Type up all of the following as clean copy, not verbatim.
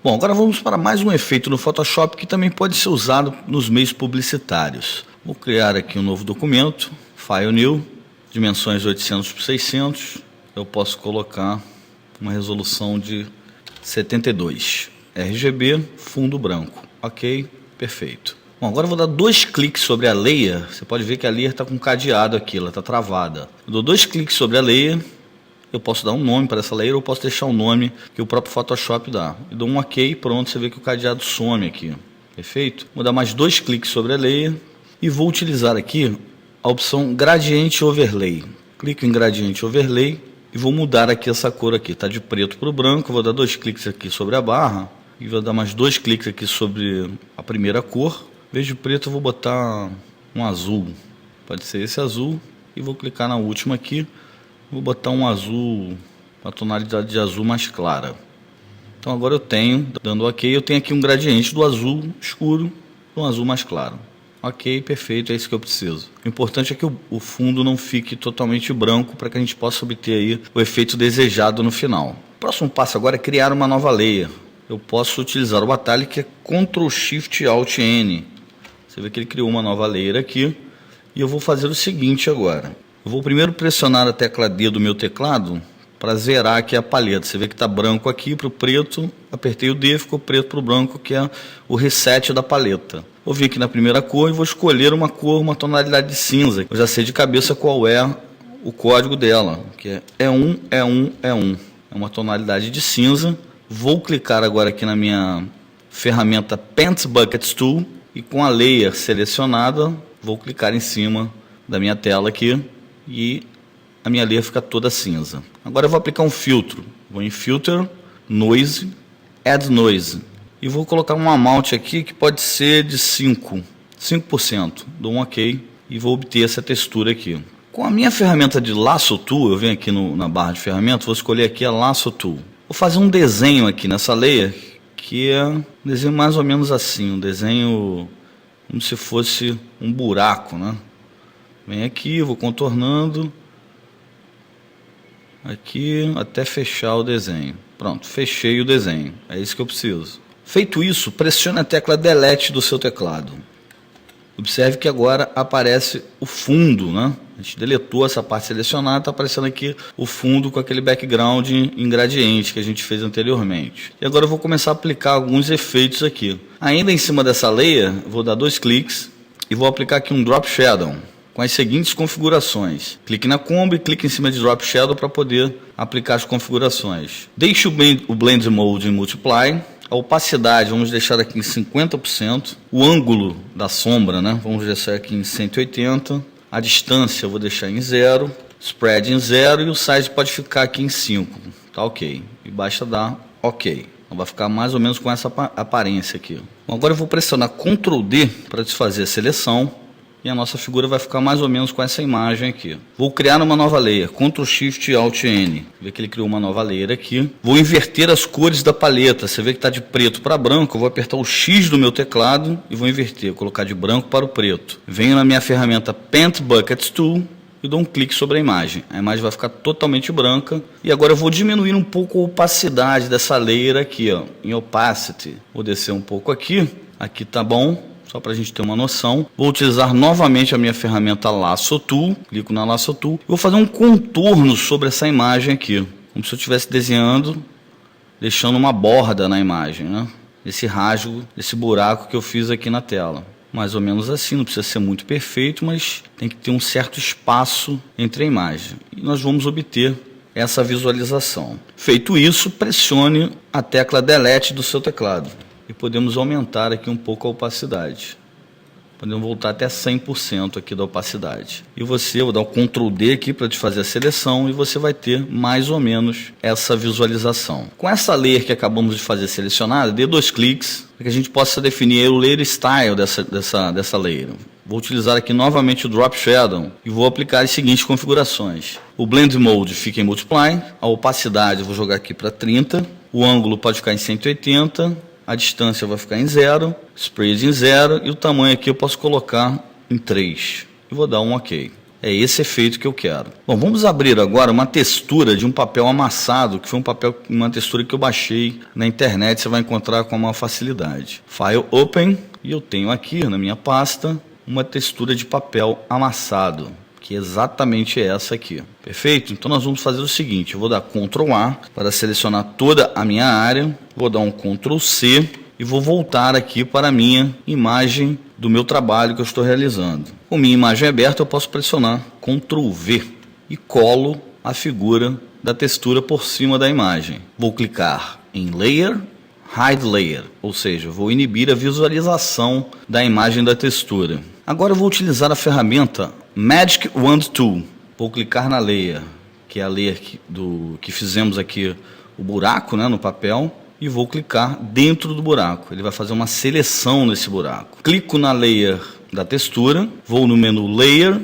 Bom, agora vamos para mais um efeito no Photoshop que também pode ser usado nos meios publicitários. Vou criar aqui um novo documento, File New, dimensões 800 por 600. Eu posso colocar uma resolução de 72. RGB, fundo branco. Ok, perfeito. Bom, agora eu vou dar 2 cliques sobre a layer. Você pode ver que a layer está com cadeado aqui, ela está travada. Eu dou 2 cliques sobre a layer. Eu posso dar um nome para essa layer ou posso deixar um nome que o próprio Photoshop dá. Eu dou um OK, pronto, você vê que o cadeado some aqui. Perfeito? Vou dar mais 2 cliques sobre a layer e vou utilizar aqui a opção Gradient Overlay. Clico em Gradient Overlay e vou mudar aqui essa cor aqui. Está de preto para o branco, vou dar 2 cliques aqui sobre a barra e vou dar mais 2 cliques aqui sobre a primeira cor. Em vez de preto eu vou botar um azul. Pode ser esse azul e vou clicar na última aqui. Vou botar um azul, uma tonalidade de azul mais clara. Então agora eu tenho, dando OK, eu tenho aqui um gradiente do azul escuro para um azul mais claro. Ok, perfeito, é isso que eu preciso. O importante é que o fundo não fique totalmente branco para que a gente possa obter aí o efeito desejado no final. O próximo passo agora é criar uma nova layer. Eu posso utilizar o atalho que é Ctrl Shift Alt N. Você vê que ele criou uma nova layer aqui. E eu vou fazer o seguinte agora. Eu vou primeiro pressionar a tecla D do meu teclado para zerar aqui a paleta. Você vê que está branco aqui para o preto, apertei o D, ficou preto para o branco, que é o reset da paleta. Vou vir aqui na primeira cor e vou escolher uma cor, uma tonalidade de cinza. Eu já sei de cabeça qual é o código dela, que é E1, E1, E1. É uma tonalidade de cinza. Vou clicar agora aqui na minha ferramenta Paint Buckets Tool e com a layer selecionada, vou clicar em cima da minha tela aqui. E a minha layer fica toda cinza. Agora eu vou aplicar um filtro. Vou em Filter, Noise, Add Noise. E vou colocar um amount aqui que pode ser de 5%. Dou um OK e vou obter essa textura aqui. Com a minha ferramenta de Lasso Tool, eu venho aqui na barra de ferramentas, vou escolher aqui a Lasso Tool. Vou fazer um desenho aqui nessa layer, que é um desenho mais ou menos assim, um desenho como se fosse um buraco, né? Vem aqui, vou contornando aqui até fechar o desenho. Pronto, fechei o desenho. É isso que eu preciso. Feito isso, pressione a tecla Delete do seu teclado. Observe que agora aparece o fundo, né? A gente deletou essa parte selecionada, está aparecendo aqui o fundo com aquele background em gradiente que a gente fez anteriormente. E agora eu vou começar a aplicar alguns efeitos aqui. Ainda em cima dessa layer, vou dar 2 cliques e vou aplicar aqui um Drop Shadow com as seguintes configurações. Clique na combo e clique em cima de Drop Shadow para poder aplicar as configurações. Deixe o Blend Mode em Multiply. A opacidade vamos deixar aqui em 50%. O ângulo da sombra, né, vamos deixar aqui em 180. A distância eu vou deixar em 0. Spread em 0 e o size pode ficar aqui em 5. Tá ok. E basta dar OK. Então vai ficar mais ou menos com essa aparência aqui. Bom, agora eu vou pressionar Ctrl D para desfazer a seleção. E a nossa figura vai ficar mais ou menos com essa imagem aqui. Vou criar uma nova layer, Ctrl Shift Alt N. Vê que ele criou uma nova layer aqui. Vou inverter as cores da paleta. Você vê que está de preto para branco. Eu vou apertar o X do meu teclado e vou inverter. Vou colocar de branco para o preto. Venho na minha ferramenta Paint Buckets Tool e dou um clique sobre a imagem. A imagem vai ficar totalmente branca. E agora eu vou diminuir um pouco a opacidade dessa layer aqui, ó, em Opacity. Vou descer um pouco aqui. Aqui está bom. Só para a gente ter uma noção. Vou utilizar novamente a minha ferramenta Lasso Tool. Clico na Lasso Tool. E vou fazer um contorno sobre essa imagem aqui. Como se eu estivesse desenhando, deixando uma borda na imagem, né? Esse rasgo, esse buraco que eu fiz aqui na tela. Mais ou menos assim, não precisa ser muito perfeito, mas tem que ter um certo espaço entre a imagem. E nós vamos obter essa visualização. Feito isso, pressione a tecla Delete do seu teclado. E podemos aumentar aqui um pouco a opacidade. Podemos voltar até 100% aqui da opacidade. E você, vou dar o Ctrl D aqui para te fazer a seleção e você vai ter mais ou menos essa visualização. Com essa layer que acabamos de fazer selecionada, dê 2 cliques para que a gente possa definir o layer style dessa layer. Vou utilizar aqui novamente o Drop Shadow e vou aplicar as seguintes configurações. O Blend Mode fica em Multiply, a opacidade eu vou jogar aqui para 30, o ângulo pode ficar em 180, a distância vai ficar em 0, spread em 0 e o tamanho aqui eu posso colocar em 3. E vou dar um OK. É esse efeito que eu quero. Bom, vamos abrir agora uma textura de um papel amassado, que foi uma textura que eu baixei na internet, você vai encontrar com maior facilidade. File Open, e eu tenho aqui na minha pasta uma textura de papel amassado, que é exatamente essa aqui. Perfeito? Então nós vamos fazer o seguinte, eu vou dar Ctrl A para selecionar toda a minha área, vou dar um Ctrl C e vou voltar aqui para a minha imagem do meu trabalho que eu estou realizando. Com minha imagem aberta, eu posso pressionar Ctrl V e colo a figura da textura por cima da imagem. Vou clicar em Layer, Hide Layer, ou seja, vou inibir a visualização da imagem da textura. Agora eu vou utilizar a ferramenta Magic Wand Tool. Vou clicar na Layer, que é a layer que fizemos aqui o buraco, né, no papel, e vou clicar dentro do buraco. Ele vai fazer uma seleção nesse buraco. Clico na layer da textura, vou no menu Layer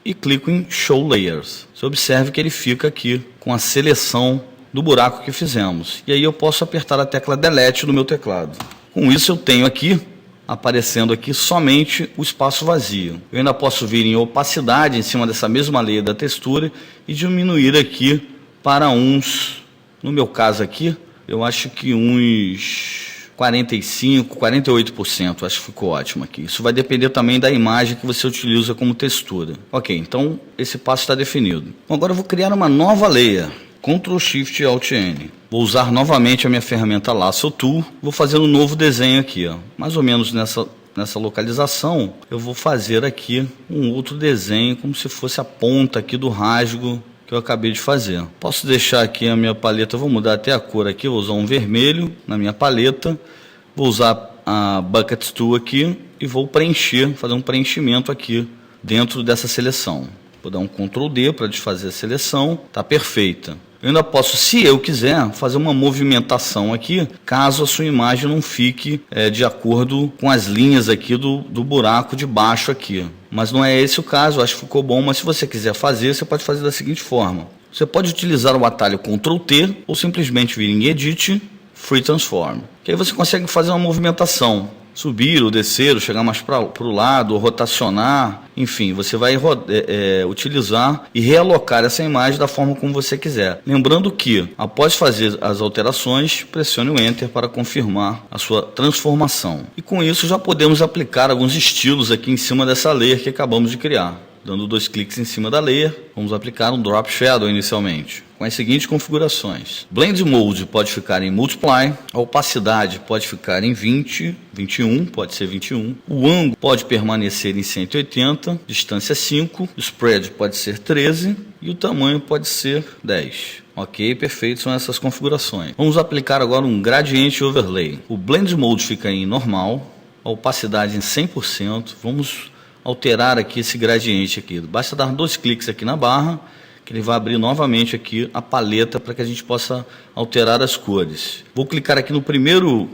e clico em Show Layers. Você observe que ele fica aqui com a seleção do buraco que fizemos. E aí eu posso apertar a tecla Delete no meu teclado. Com isso eu tenho aqui, aparecendo aqui somente o espaço vazio. Eu ainda posso vir em opacidade em cima dessa mesma layer da textura e diminuir aqui para uns, no meu caso aqui, eu acho que uns 45%, 48%, acho que ficou ótimo aqui. Isso vai depender também da imagem que você utiliza como textura. Ok, então esse passo está definido. Bom, agora eu vou criar uma nova layer. Ctrl Shift Alt N. Vou usar novamente a minha ferramenta Lasso Tool. Vou fazer um novo desenho aqui, ó. Mais ou menos nessa localização, eu vou fazer aqui um outro desenho, como se fosse a ponta aqui do rasgo que eu acabei de fazer. Posso deixar aqui a minha paleta, vou mudar até a cor aqui, vou usar um vermelho na minha paleta, vou usar a Bucket Tool aqui e vou preencher, fazer um preenchimento aqui dentro dessa seleção. Vou dar um Ctrl D para desfazer a seleção, está perfeita. Eu ainda posso, se eu quiser, fazer uma movimentação aqui, caso a sua imagem não fique de acordo com as linhas aqui do buraco de baixo aqui. Mas não é esse o caso, acho que ficou bom, mas se você quiser fazer, você pode fazer da seguinte forma. Você pode utilizar o atalho Ctrl T ou simplesmente vir em Edit, Free Transform. Que aí você consegue fazer uma movimentação. Subir ou descer, ou chegar mais para o lado, ou rotacionar, enfim, você vai utilizar e realocar essa imagem da forma como você quiser. Lembrando que, após fazer as alterações, pressione o Enter para confirmar a sua transformação. E com isso já podemos aplicar alguns estilos aqui em cima dessa layer que acabamos de criar. Dando 2 cliques em cima da layer, vamos aplicar um Drop Shadow inicialmente, com as seguintes configurações. Blend Mode pode ficar em Multiply, a opacidade pode ficar em 20, 21, pode ser 21, o ângulo pode permanecer em 180, distância 5, o Spread pode ser 13 e o tamanho pode ser 10. Ok, perfeito, são essas configurações. Vamos aplicar agora um Gradient Overlay. O Blend Mode fica em normal, a opacidade em 100%, vamos alterar aqui esse gradiente aqui. Basta dar 2 cliques aqui na barra, que ele vai abrir novamente aqui a paleta para que a gente possa alterar as cores. Vou clicar aqui no primeiro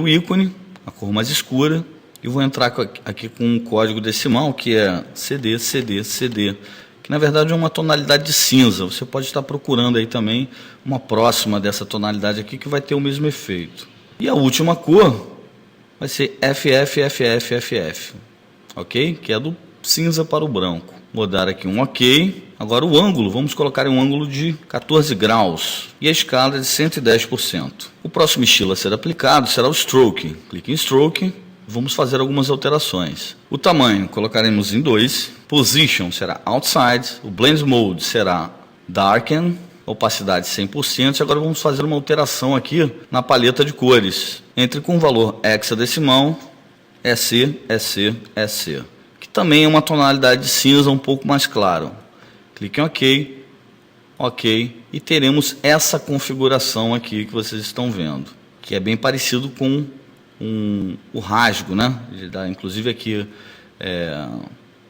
ícone, a cor mais escura, e vou entrar aqui com um código decimal que é CD, CD, CD, que na verdade é uma tonalidade de cinza. Você pode estar procurando aí também uma próxima dessa tonalidade aqui que vai ter o mesmo efeito. E a última cor vai ser FFFFFF. Ok? Que é do cinza para o branco. Vou dar aqui um OK. Agora o ângulo, vamos colocar em um ângulo de 14 graus. E a escala é de 110%. O próximo estilo a ser aplicado será o Stroke. Clique em Stroke. Vamos fazer algumas alterações. O tamanho colocaremos em 2. Position será Outside. O Blend Mode será Darken. Opacidade 100%. E agora vamos fazer uma alteração aqui na paleta de cores. Entre com o valor hexadecimal EC, EC, EC, que também é uma tonalidade de cinza um pouco mais claro. Clique em OK, OK, e teremos essa configuração aqui que vocês estão vendo, que é bem parecido com o rasgo, né? Ele dá inclusive aqui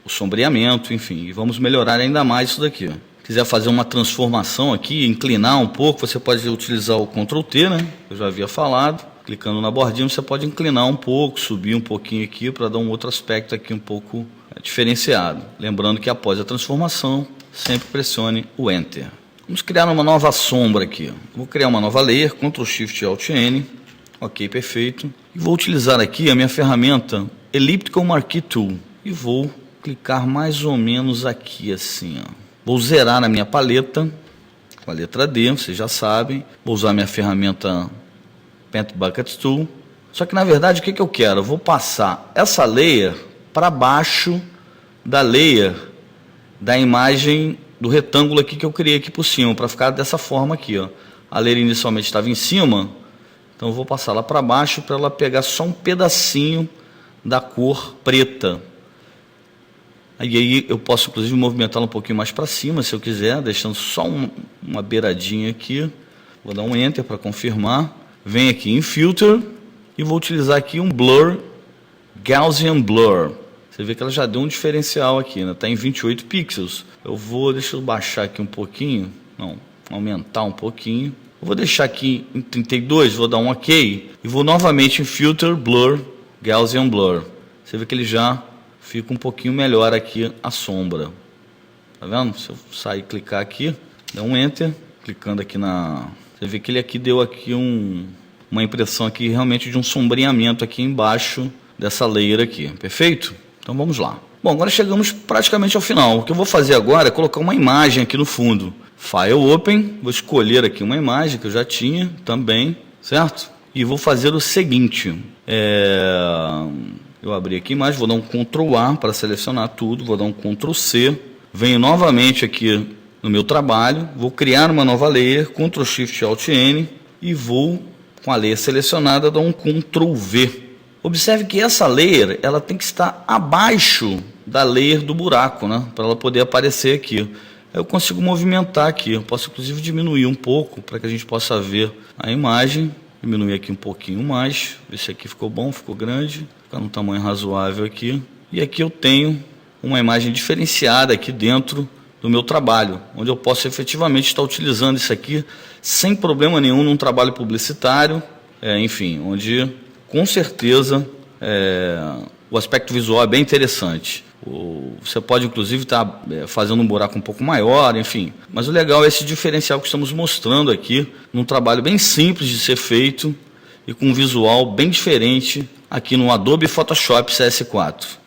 o sombreamento, enfim, e vamos melhorar ainda mais isso daqui. Se quiser fazer uma transformação aqui, inclinar um pouco, você pode utilizar o Ctrl T, né? Eu já havia falado. Clicando na bordinha, você pode inclinar um pouco, subir um pouquinho aqui para dar um outro aspecto aqui um pouco diferenciado. Lembrando que após a transformação, sempre pressione o Enter. Vamos criar uma nova sombra aqui. Vou criar uma nova layer, Ctrl Shift Alt N. Ok, perfeito. E vou utilizar aqui a minha ferramenta Elliptical Marquee Tool. E vou clicar mais ou menos aqui assim, ó. Vou zerar na minha paleta, com a letra D, vocês já sabem. Vou usar minha ferramenta Paint Bucket Tool. Só que na verdade o que eu quero? Eu vou passar essa layer para baixo da layer da imagem do retângulo aqui que eu criei aqui por cima, para ficar dessa forma aqui, ó. A layer inicialmente estava em cima, então eu vou passar lá para baixo para ela pegar só um pedacinho da cor preta. Aí eu posso inclusive movimentá-la um pouquinho mais para cima, se eu quiser, deixando só uma beiradinha aqui. Vou dar um Enter para confirmar. Venho aqui em Filter e vou utilizar aqui um Blur, Gaussian Blur. Você vê que ela já deu um diferencial aqui, né? Está em 28 pixels. Deixa eu baixar aqui um pouquinho, não, aumentar um pouquinho. Eu vou deixar aqui em 32, vou dar um OK e vou novamente em Filter, Blur, Gaussian Blur. Você vê que ele já fica um pouquinho melhor aqui a sombra. Tá vendo? Se eu sair e clicar aqui, dá um Enter, clicando aqui você vê que ele aqui deu aqui uma impressão aqui realmente de um sombreamento aqui embaixo dessa layer aqui. Perfeito? Então vamos lá. Bom, agora chegamos praticamente ao final. O que eu vou fazer agora é colocar uma imagem aqui no fundo. File Open, vou escolher aqui uma imagem que eu já tinha também, certo? E vou fazer o seguinte, eu abri aqui a imagem, vou dar um Ctrl A para selecionar tudo, vou dar um Ctrl C, venho novamente aqui no meu trabalho, vou criar uma nova layer, Ctrl Shift Alt N e vou, com a layer selecionada, dar um Ctrl V. Observe que essa layer ela tem que estar abaixo da layer do buraco, né? Para ela poder aparecer aqui. Eu consigo movimentar aqui, eu posso inclusive diminuir um pouco para que a gente possa ver a imagem. Diminuir aqui um pouquinho mais, ver se aqui ficou bom, ficou grande, ficar num tamanho razoável aqui. E aqui eu tenho uma imagem diferenciada aqui dentro do meu trabalho, onde eu posso efetivamente estar utilizando isso aqui sem problema nenhum num trabalho publicitário, enfim, onde com certeza o aspecto visual é bem interessante. Você pode inclusive estar fazendo um buraco um pouco maior, enfim. Mas o legal é esse diferencial que estamos mostrando aqui, num trabalho bem simples de ser feito e com um visual bem diferente aqui no Adobe Photoshop CS4.